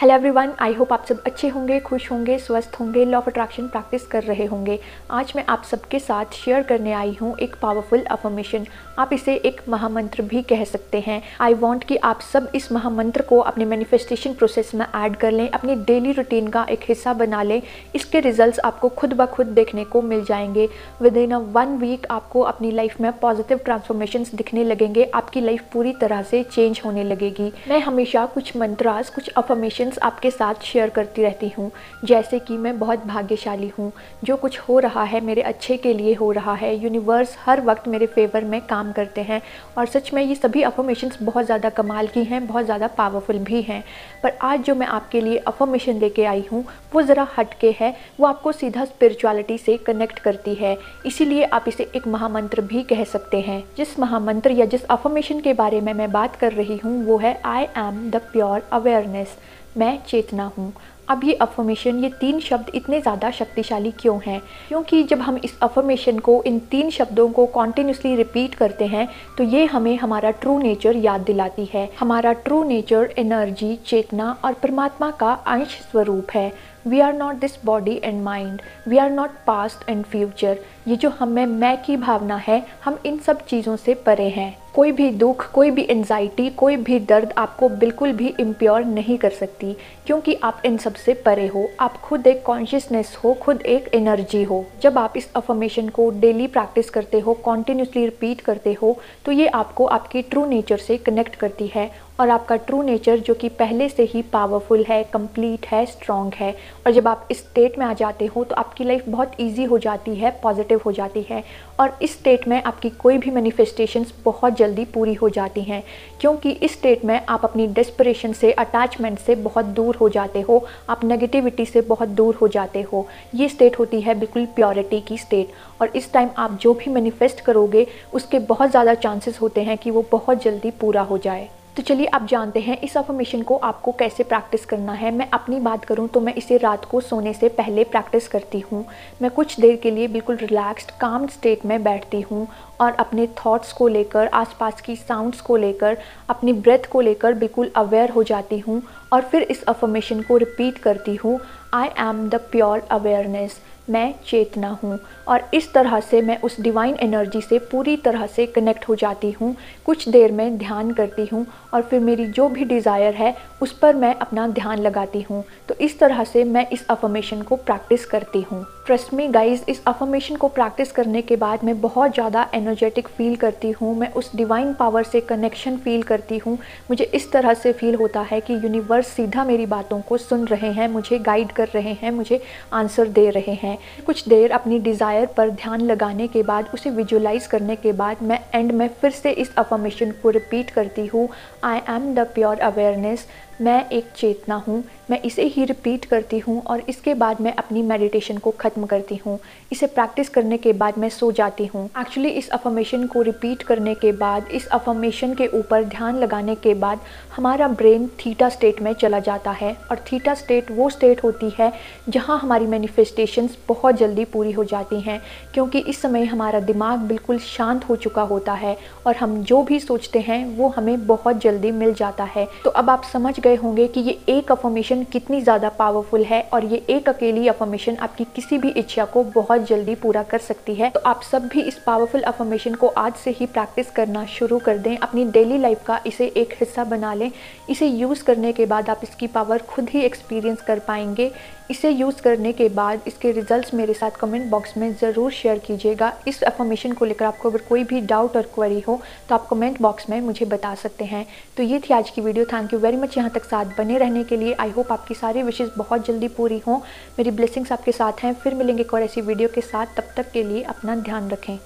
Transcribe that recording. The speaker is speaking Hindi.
हेलो एवरीवन, आई होप आप सब अच्छे होंगे, खुश होंगे, स्वस्थ होंगे, लॉ ऑफ अट्रैक्शन प्रैक्टिस कर रहे होंगे। आज मैं आप सबके साथ शेयर करने आई हूँ एक पावरफुल अफर्मेशन। आप इसे एक महामंत्र भी कह सकते हैं। आई वांट कि आप सब इस महामंत्र को अपने मैनिफेस्टेशन प्रोसेस में ऐड कर लें, अपनी डेली रूटीन का एक हिस्सा बना लें। इसके रिजल्ट्स आपको खुद ब खुद देखने को मिल जाएंगे। विद इन 1 वीक आपको अपनी लाइफ में पॉजिटिव ट्रांसफॉर्मेशंस दिखने लगेंगे। आपकी लाइफ पूरी तरह से चेंज होने लगेगी। मैं हमेशा कुछ मंत्रास, कुछ अफर्मेशन आपके साथ शेयर करती रहती हूँ, जैसे कि मैं बहुत भाग्यशाली हूँ, जो कुछ हो रहा है मेरे अच्छे के लिए हो रहा है, यूनिवर्स हर वक्त मेरे फेवर में काम करते हैं। और सच में ये सभी अफर्मेशंस बहुत ज़्यादा कमाल की हैं, बहुत ज़्यादा पावरफुल भी हैं। पर आज जो मैं आपके लिए अफर्मेशन लेके आई हूँ वो ज़रा हटके है, वो आपको सीधा स्पिरिचुअलिटी से कनेक्ट करती है। इसीलिए आप इसे एक महामंत्र भी कह सकते हैं। जिस महामंत्र या जिस अफर्मेशन के बारे में मैं बात कर रही हूँ वो है I am the pure awareness, मैं चेतना हूँ। अब ये अफर्मेशन, ये 3 शब्द इतने ज़्यादा शक्तिशाली क्यों हैं? क्योंकि जब हम इस अफर्मेशन को, इन 3 शब्दों को कॉन्टिन्यूसली रिपीट करते हैं तो ये हमें हमारा ट्रू नेचर याद दिलाती है। हमारा ट्रू नेचर एनर्जी, चेतना और परमात्मा का अंश स्वरूप है। We are not this body and mind, we are not past and future. ये जो हमें मैं की भावना है, हम इन सब चीज़ों से परे हैं। कोई भी दुख, कोई भी एंजाइटी, कोई भी दर्द आपको बिल्कुल भी इम्प्योर नहीं कर सकती, क्योंकि आप इन सब से परे हो। आप खुद एक कॉन्शियसनेस हो, खुद एक एनर्जी हो। जब आप इस अफर्मेशन को डेली प्रैक्टिस करते हो, कॉन्टिन्यूसली रिपीट करते हो, तो ये आपको आपके ट्रू नेचर से कनेक्ट करती है। और आपका ट्रू नेचर जो कि पहले से ही पावरफुल है, कंप्लीट है, स्ट्रॉन्ग है। और जब आप इस स्टेट में आ जाते हो तो आपकी लाइफ बहुत इजी हो जाती है, पॉजिटिव हो जाती है। और इस स्टेट में आपकी कोई भी मैनिफेस्टेशंस बहुत जल्दी पूरी हो जाती हैं, क्योंकि इस स्टेट में आप अपनी डेस्परेशन से, अटैचमेंट से बहुत दूर हो जाते हो, आप नेगेटिविटी से बहुत दूर हो जाते हो। ये स्टेट होती है बिल्कुल प्योरिटी की स्टेट। और इस टाइम आप जो भी मैनिफेस्ट करोगे उसके बहुत ज़्यादा चांसेस होते हैं कि वो बहुत जल्दी पूरा हो जाए। तो चलिए आप जानते हैं इस अफर्मेशन को आपको कैसे प्रैक्टिस करना है। मैं अपनी बात करूं तो मैं इसे रात को सोने से पहले प्रैक्टिस करती हूं। मैं कुछ देर के लिए बिल्कुल रिलैक्स्ड, काम स्टेट में बैठती हूं और अपने थॉट्स को लेकर, आसपास की साउंड्स को लेकर, अपनी ब्रेथ को लेकर बिल्कुल अवेयर हो जाती हूं। और फिर इस अफर्मेशन को रिपीट करती हूँ, I am the pure awareness, मैं चेतना हूँ। और इस तरह से मैं उस डिवाइन एनर्जी से पूरी तरह से कनेक्ट हो जाती हूँ। कुछ देर में ध्यान करती हूँ और फिर मेरी जो भी डिज़ायर है उस पर मैं अपना ध्यान लगाती हूँ। तो इस तरह से मैं इस अफर्मेशन को प्रैक्टिस करती हूँ। ट्रस्ट मी गाइज, इस अफर्मेशन को प्रैक्टिस करने के बाद मैं बहुत ज़्यादा एनर्जेटिक फील करती हूँ। मैं उस डिवाइन पावर से कनेक्शन फील करती हूँ। मुझे इस तरह से फील होता है कि यूनिवर्स सीधा मेरी बातों को सुन रहे हैं, मुझे गाइड कर रहे हैं, मुझे आंसर दे रहे हैं। कुछ देर अपनी डिज़ायर पर ध्यान लगाने के बाद, उसे विजुलाइज करने के बाद, मैं एंड में फिर से इस अफर्मेशन को रिपीट करती हूँ, I am the pure awareness, मैं एक चेतना हूँ। मैं इसे ही रिपीट करती हूँ और इसके बाद मैं अपनी मेडिटेशन को ख़त्म करती हूँ। इसे प्रैक्टिस करने के बाद मैं सो जाती हूँ। एक्चुअली इस अफर्मेशन को रिपीट करने के बाद, इस अफर्मेशन के ऊपर ध्यान लगाने के बाद हमारा ब्रेन थीटा स्टेट में चला जाता है। और थीटा स्टेट वो स्टेट होती है जहाँ हमारी मैनिफेस्टेशंस बहुत जल्दी पूरी हो जाती हैं, क्योंकि इस समय हमारा दिमाग बिल्कुल शांत हो चुका होता है और हम जो भी सोचते हैं वो हमें बहुत जल्दी मिल जाता है। तो अब आप समझ गए होंगे कि ये एक अफर्मेशन कितनी ज़्यादा पावरफुल है और ये एक अकेली अफर्मेशन आपकी किसी भी इच्छा को बहुत जल्दी पूरा कर सकती है। तो आप सब भी इस पावरफुल अफर्मेशन को आज से ही प्रैक्टिस करना शुरू कर दें। अपनी डेली लाइफ का इसे एक हिस्सा बना लें। इसे यूज़ करने के बाद आप इसकी पावर खुद ही एक्सपीरियंस कर पाएंगे। इसे यूज़ करने के बाद इसके रिजल्ट्स मेरे साथ कमेंट बॉक्स में ज़रूर शेयर कीजिएगा। इस अफर्मेशन को लेकर आपको अगर कोई भी डाउट और क्वेरी हो तो आप कमेंट बॉक्स में मुझे बता सकते हैं। तो ये थी आज की video. Thank you very much यहाँ तक साथ बने रहने के लिए। आई होप आपकी सारी विशेज़ बहुत जल्दी पूरी हों। मेरी ब्लेसिंग्स आपके साथ हैं। फिर मिलेंगे एक और ऐसी वीडियो के साथ। तब तक के लिए अपना ध्यान रखें।